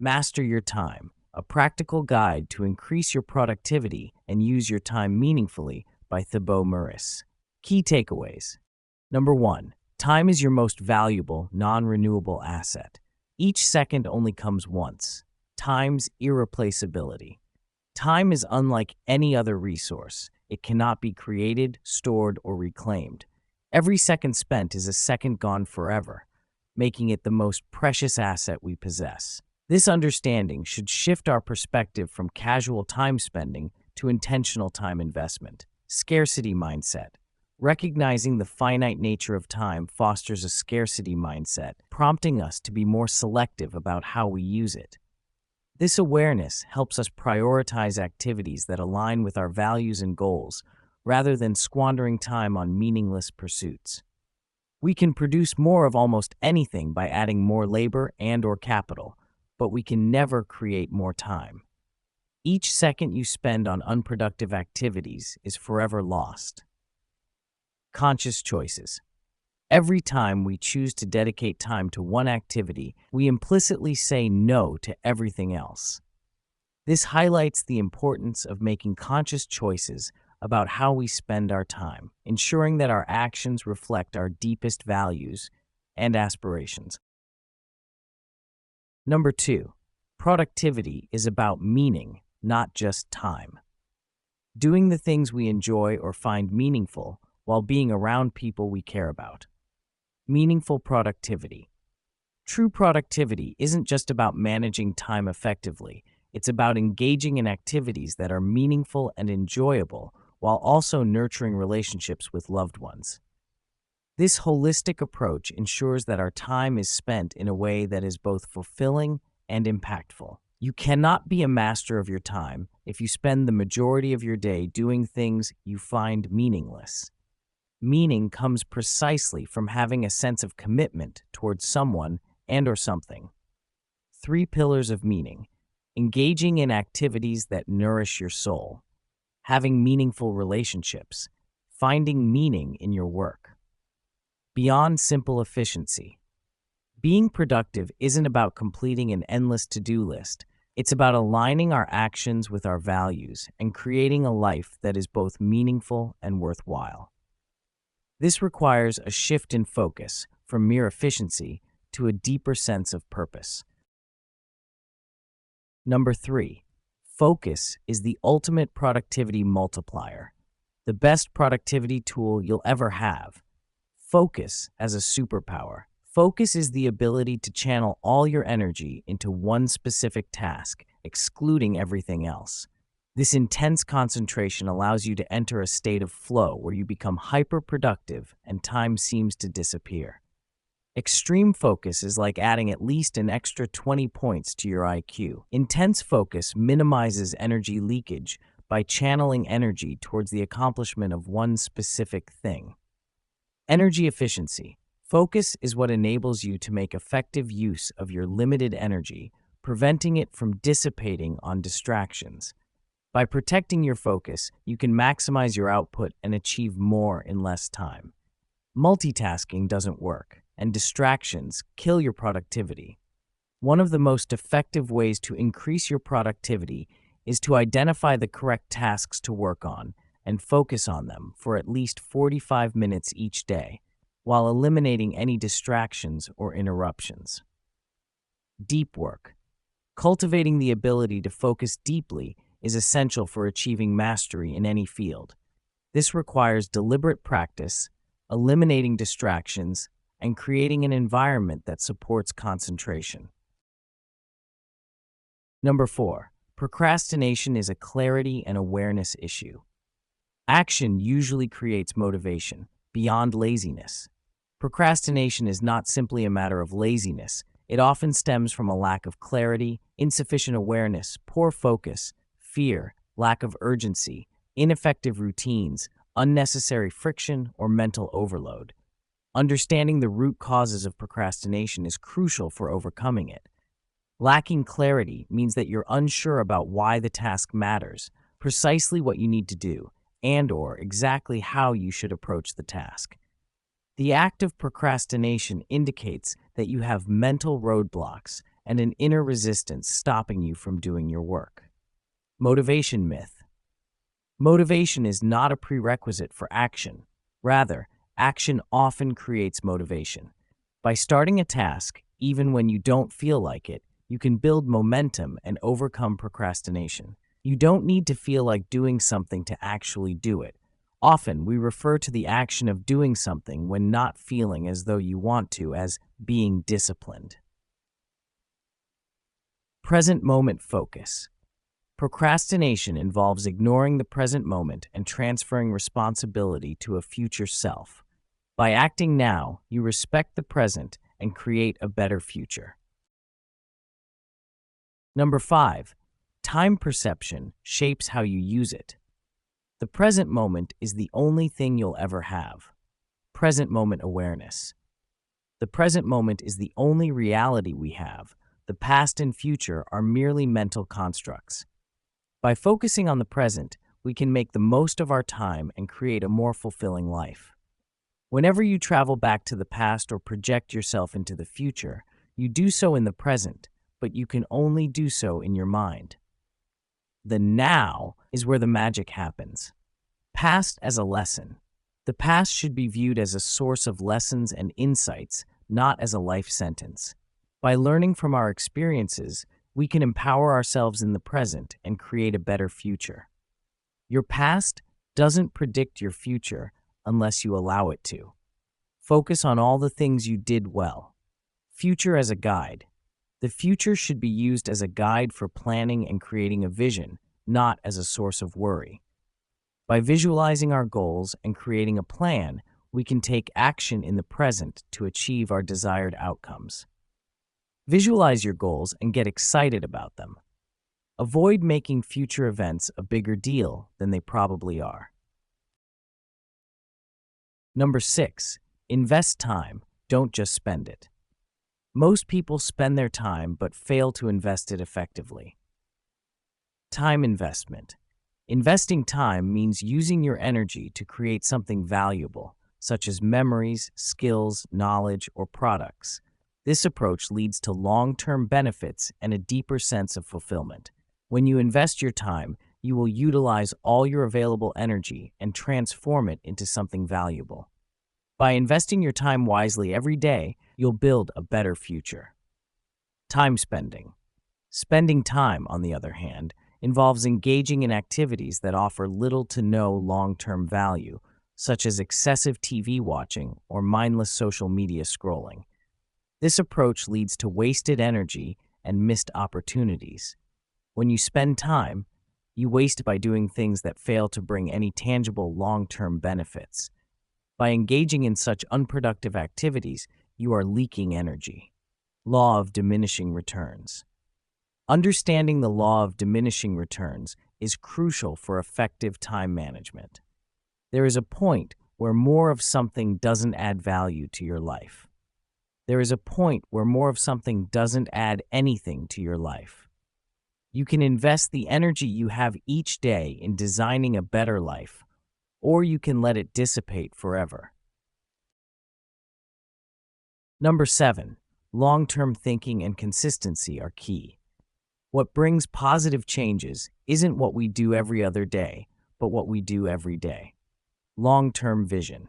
Master Your Time, a practical guide to increase your productivity and use your time meaningfully by Thibaut Meurisse. Key takeaways. Number 1. Time is your most valuable, non-renewable asset. Each second only comes once. Time's irreplaceability. Time is unlike any other resource. It cannot be created, stored, or reclaimed. Every second spent is a second gone forever, making it the most precious asset we possess. This understanding should shift our perspective from casual time spending to intentional time investment. Scarcity mindset. Recognizing the finite nature of time fosters a scarcity mindset, prompting us to be more selective about how we use it. This awareness helps us prioritize activities that align with our values and goals, rather than squandering time on meaningless pursuits. We can produce more of almost anything by adding more labor and/or capital, but we can never create more time. Each second you spend on unproductive activities is forever lost. Conscious choices. Every time we choose to dedicate time to one activity, we implicitly say no to everything else. This highlights the importance of making conscious choices about how we spend our time, ensuring that our actions reflect our deepest values and aspirations. Number 2, productivity is about meaning, not just time. Doing the things we enjoy or find meaningful while being around people we care about. Meaningful productivity. True productivity isn't just about managing time effectively. It's about engaging in activities that are meaningful and enjoyable while also nurturing relationships with loved ones. This holistic approach ensures that our time is spent in a way that is both fulfilling and impactful. You cannot be a master of your time if you spend the majority of your day doing things you find meaningless. Meaning comes precisely from having a sense of commitment towards someone and/or something. 3 pillars of meaning. Engaging in activities that nourish your soul. Having meaningful relationships. Finding meaning in your work. Beyond simple efficiency. Being productive isn't about completing an endless to-do list. It's about aligning our actions with our values and creating a life that is both meaningful and worthwhile. This requires a shift in focus from mere efficiency to a deeper sense of purpose. Number 3, focus is the ultimate productivity multiplier, the best productivity tool you'll ever have. Focus as a superpower. Focus is the ability to channel all your energy into one specific task, excluding everything else. This intense concentration allows you to enter a state of flow where you become hyper-productive and time seems to disappear. Extreme focus is like adding at least an extra 20 points to your IQ. Intense focus minimizes energy leakage by channeling energy towards the accomplishment of one specific thing. Energy efficiency. Focus is what enables you to make effective use of your limited energy, preventing it from dissipating on distractions. By protecting your focus, you can maximize your output and achieve more in less time. Multitasking doesn't work, and distractions kill your productivity. One of the most effective ways to increase your productivity is to identify the correct tasks to work on and focus on them for at least 45 minutes each day, while eliminating any distractions or interruptions. Deep work. Cultivating the ability to focus deeply is essential for achieving mastery in any field. This requires deliberate practice, eliminating distractions, and creating an environment that supports concentration. Number 4, procrastination is a clarity and awareness issue. Action usually creates motivation, beyond laziness. Procrastination is not simply a matter of laziness. It often stems from a lack of clarity, insufficient awareness, poor focus, fear, lack of urgency, ineffective routines, unnecessary friction, or mental overload. Understanding the root causes of procrastination is crucial for overcoming it. Lacking clarity means that you're unsure about why the task matters, precisely what you need to do, and/or exactly how you should approach the task. The act of procrastination indicates that you have mental roadblocks and an inner resistance stopping you from doing your work. Motivation myth. Motivation is not a prerequisite for action. Rather, action often creates motivation. By starting a task, even when you don't feel like it, you can build momentum and overcome procrastination. You don't need to feel like doing something to actually do it. Often, we refer to the action of doing something when not feeling as though you want to as being disciplined. Present moment focus. Procrastination involves ignoring the present moment and transferring responsibility to a future self. By acting now, you respect the present and create a better future. Number 5, time perception shapes how you use it. The present moment is the only thing you'll ever have. Present moment awareness. The present moment is the only reality we have. The past and future are merely mental constructs. By focusing on the present, we can make the most of our time and create a more fulfilling life. Whenever you travel back to the past or project yourself into the future, you do so in the present, but you can only do so in your mind. The now is where the magic happens. Past as a lesson. The past should be viewed as a source of lessons and insights, not as a life sentence. By learning from our experiences, we can empower ourselves in the present and create a better future. Your past doesn't predict your future unless you allow it to. Focus on all the things you did well. Future as a guide. The future should be used as a guide for planning and creating a vision, not as a source of worry. By visualizing our goals and creating a plan, we can take action in the present to achieve our desired outcomes. Visualize your goals and get excited about them. Avoid making future events a bigger deal than they probably are. Number 6, invest time, don't just spend it. Most people spend their time but fail to invest it effectively. Time investment. Investing time means using your energy to create something valuable, such as memories, skills, knowledge, or products. This approach leads to long-term benefits and a deeper sense of fulfillment. When you invest your time, you will utilize all your available energy and transform it into something valuable. By investing your time wisely every day, you'll build a better future. Time spending. Spending time, on the other hand, involves engaging in activities that offer little to no long-term value, such as excessive TV watching or mindless social media scrolling. This approach leads to wasted energy and missed opportunities. When you spend time, you waste by doing things that fail to bring any tangible long-term benefits. By engaging in such unproductive activities, you are leaking energy. Law of diminishing returns. Understanding the law of diminishing returns is crucial for effective time management. There is a point where more of something doesn't add value to your life. There is a point where more of something doesn't add anything to your life. You can invest the energy you have each day in designing a better life, or you can let it dissipate forever. Number 7, long-term thinking and consistency are key. What brings positive changes isn't what we do every other day, but what we do every day. Long-term vision.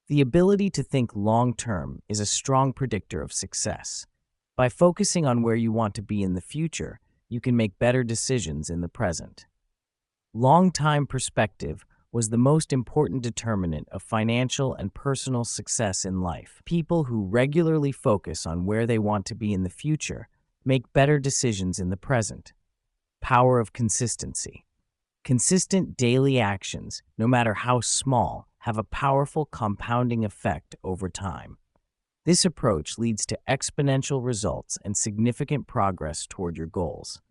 The ability to think long-term is a strong predictor of success. By focusing on where you want to be in the future, you can make better decisions in the present. Long-time perspective was the most important determinant of financial and personal success in life. People who regularly focus on where they want to be in the future make better decisions in the present. Power of consistency. Consistent daily actions, no matter how small, have a powerful compounding effect over time. This approach leads to exponential results and significant progress toward your goals.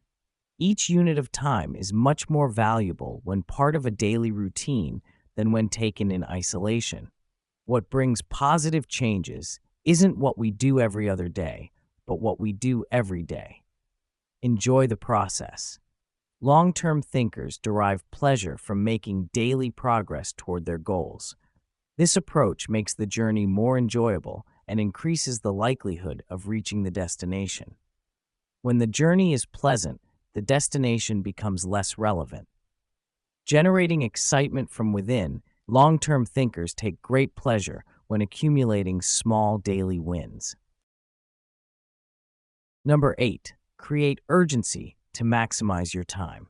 Each unit of time is much more valuable when part of a daily routine than when taken in isolation. What brings positive changes isn't what we do every other day, but what we do every day. Enjoy the process. Long-term thinkers derive pleasure from making daily progress toward their goals. This approach makes the journey more enjoyable and increases the likelihood of reaching the destination. When the journey is pleasant, the destination becomes less relevant. Generating excitement from within, long-term thinkers take great pleasure when accumulating small daily wins. Number 8, create urgency to maximize your time.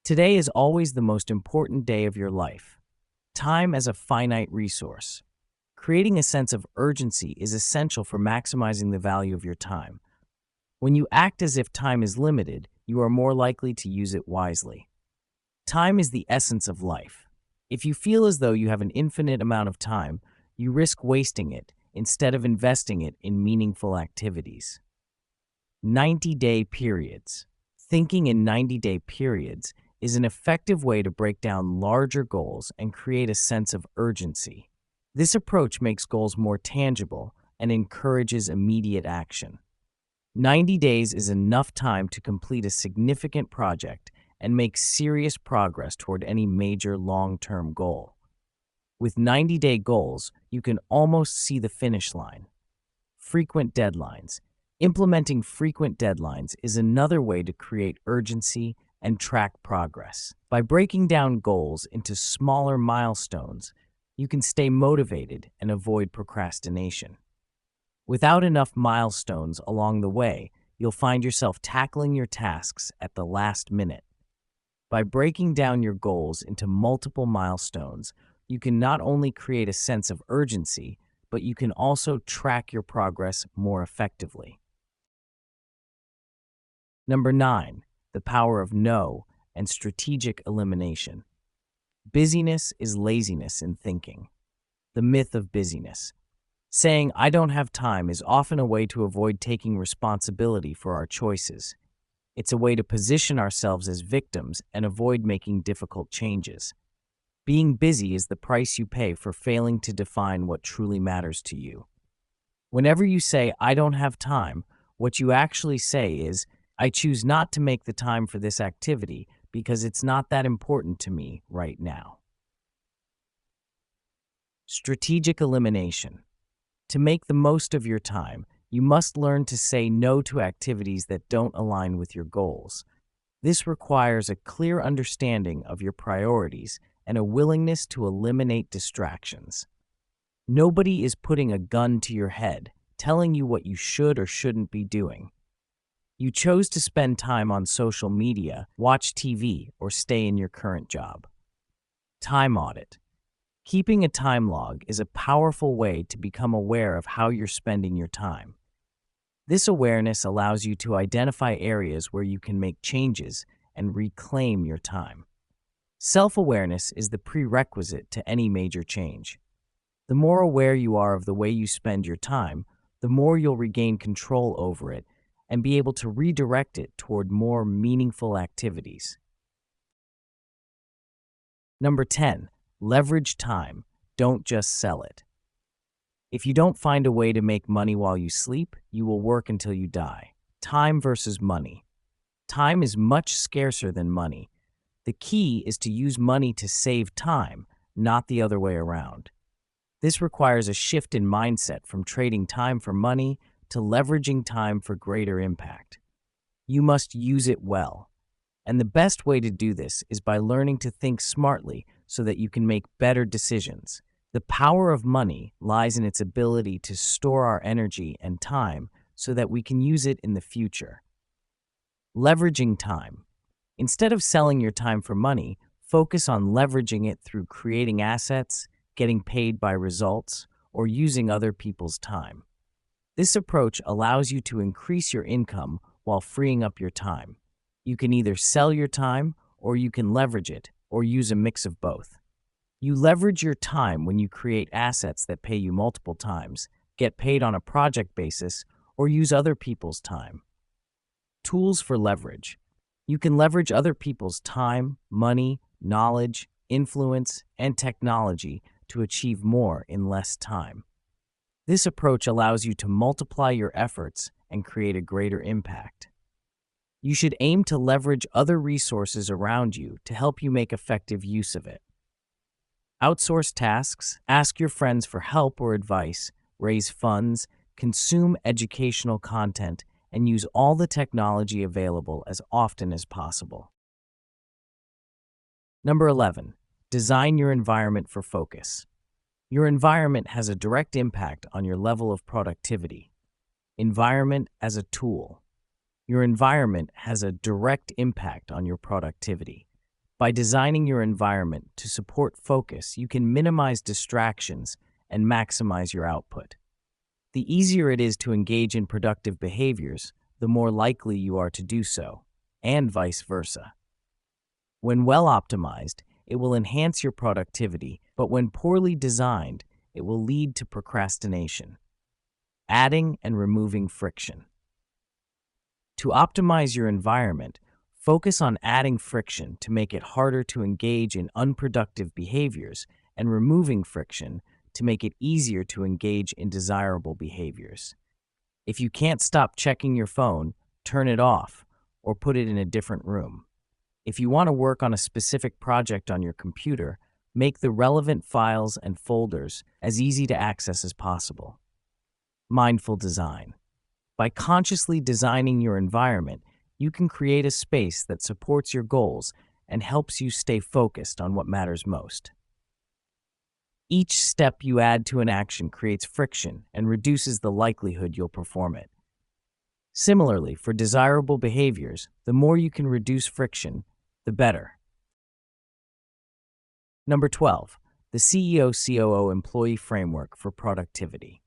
Today is always the most important day of your life. Time as a finite resource. Creating a sense of urgency is essential for maximizing the value of your time. When you act as if time is limited, you are more likely to use it wisely. Time is the essence of life. If you feel as though you have an infinite amount of time, you risk wasting it instead of investing it in meaningful activities. 90-day periods. Thinking in 90-day periods is an effective way to break down larger goals and create a sense of urgency. This approach makes goals more tangible and encourages immediate action. 90 days is enough time to complete a significant project and make serious progress toward any major long-term goal. With 90-day goals, you can almost see the finish line. Frequent deadlines. Implementing frequent deadlines is another way to create urgency and track progress. By breaking down goals into smaller milestones, you can stay motivated and avoid procrastination. Without enough milestones along the way, you'll find yourself tackling your tasks at the last minute. By breaking down your goals into multiple milestones, you can not only create a sense of urgency, but you can also track your progress more effectively. Number 9, the power of no and strategic elimination. Busyness is laziness in thinking. The myth of busyness. Saying, "I don't have time," is often a way to avoid taking responsibility for our choices. It's a way to position ourselves as victims and avoid making difficult changes. Being busy is the price you pay for failing to define what truly matters to you. Whenever you say, "I don't have time," what you actually say is, "I choose not to make the time for this activity because it's not that important to me right now." Strategic elimination. To make the most of your time, you must learn to say no to activities that don't align with your goals. This requires a clear understanding of your priorities and a willingness to eliminate distractions. Nobody is putting a gun to your head, telling you what you should or shouldn't be doing. You chose to spend time on social media, watch TV, or stay in your current job. Time audit. Keeping a time log is a powerful way to become aware of how you're spending your time. This awareness allows you to identify areas where you can make changes and reclaim your time. Self-awareness is the prerequisite to any major change. The more aware you are of the way you spend your time, the more you'll regain control over it and be able to redirect it toward more meaningful activities. Number 10, leverage time. Don't just sell it. If you don't find a way to make money while you sleep, you will work until you die. Time versus money. Time is much scarcer than money. The key is to use money to save time, not the other way around. This requires a shift in mindset from trading time for money to leveraging time for greater impact. You must use it well. And the best way to do this is by learning to think smartly so that you can make better decisions. The power of money lies in its ability to store our energy and time so that we can use it in the future. Leveraging time. Instead of selling your time for money, focus on leveraging it through creating assets, getting paid by results, or using other people's time. This approach allows you to increase your income while freeing up your time. You can either sell your time, or you can leverage it, or use a mix of both. You leverage your time when you create assets that pay you multiple times, get paid on a project basis, or use other people's time. Tools for leverage. You can leverage other people's time, money, knowledge, influence, and technology to achieve more in less time. This approach allows you to multiply your efforts and create a greater impact. You should aim to leverage other resources around you to help you make effective use of it. Outsource tasks, ask your friends for help or advice, raise funds, consume educational content, and use all the technology available as often as possible. Number 11, design your environment for focus. Your environment has a direct impact on your level of productivity. Environment as a tool. Your environment has a direct impact on your productivity. By designing your environment to support focus, you can minimize distractions and maximize your output. The easier it is to engage in productive behaviors, the more likely you are to do so, and vice versa. When well optimized, it will enhance your productivity, but when poorly designed, it will lead to procrastination. Adding and removing friction. To optimize your environment, focus on adding friction to make it harder to engage in unproductive behaviors and removing friction to make it easier to engage in desirable behaviors. If you can't stop checking your phone, turn it off or put it in a different room. If you want to work on a specific project on your computer, make the relevant files and folders as easy to access as possible. Mindful design. By consciously designing your environment, you can create a space that supports your goals and helps you stay focused on what matters most. Each step you add to an action creates friction and reduces the likelihood you'll perform it. Similarly, for desirable behaviors, the more you can reduce friction, the better. Number 12, the CEO-COO Employee Framework for Productivity.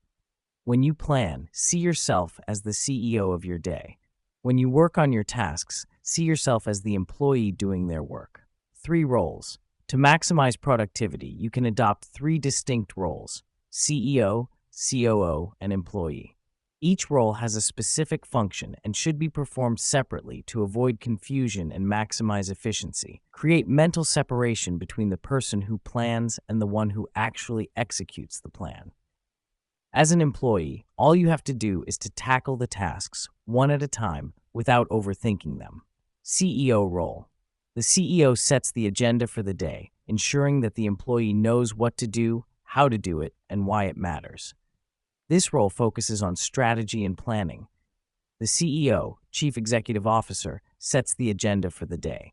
When you plan, see yourself as the CEO of your day. When you work on your tasks, see yourself as the employee doing their work. 3 roles. To maximize productivity, you can adopt 3 distinct roles: CEO, COO, and employee. Each role has a specific function and should be performed separately to avoid confusion and maximize efficiency. Create mental separation between the person who plans and the one who actually executes the plan. As an employee, all you have to do is to tackle the tasks one at a time without overthinking them. CEO role. The CEO sets the agenda for the day, ensuring that the employee knows what to do, how to do it, and why it matters. This role focuses on strategy and planning. The CEO, Chief Executive Officer, sets the agenda for the day.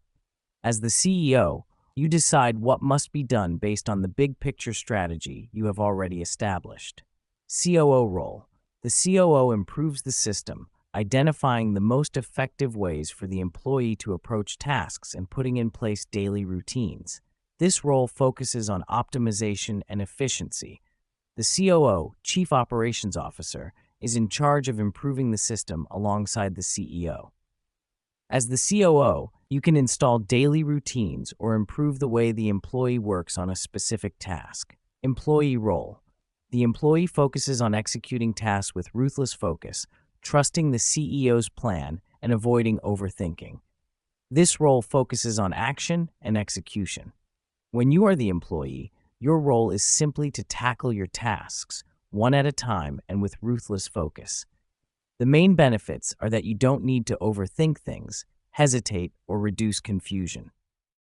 As the CEO, you decide what must be done based on the big picture strategy you have already established. COO role. The COO improves the system, identifying the most effective ways for the employee to approach tasks and putting in place daily routines. This role focuses on optimization and efficiency. The COO, Chief Operations Officer, is in charge of improving the system alongside the CEO. As the COO, you can install daily routines or improve the way the employee works on a specific task. Employee role. The employee focuses on executing tasks with ruthless focus, trusting the CEO's plan and avoiding overthinking. This role focuses on action and execution. When you are the employee, your role is simply to tackle your tasks, one at a time and with ruthless focus. The main benefits are that you don't need to overthink things, hesitate, or reduce confusion.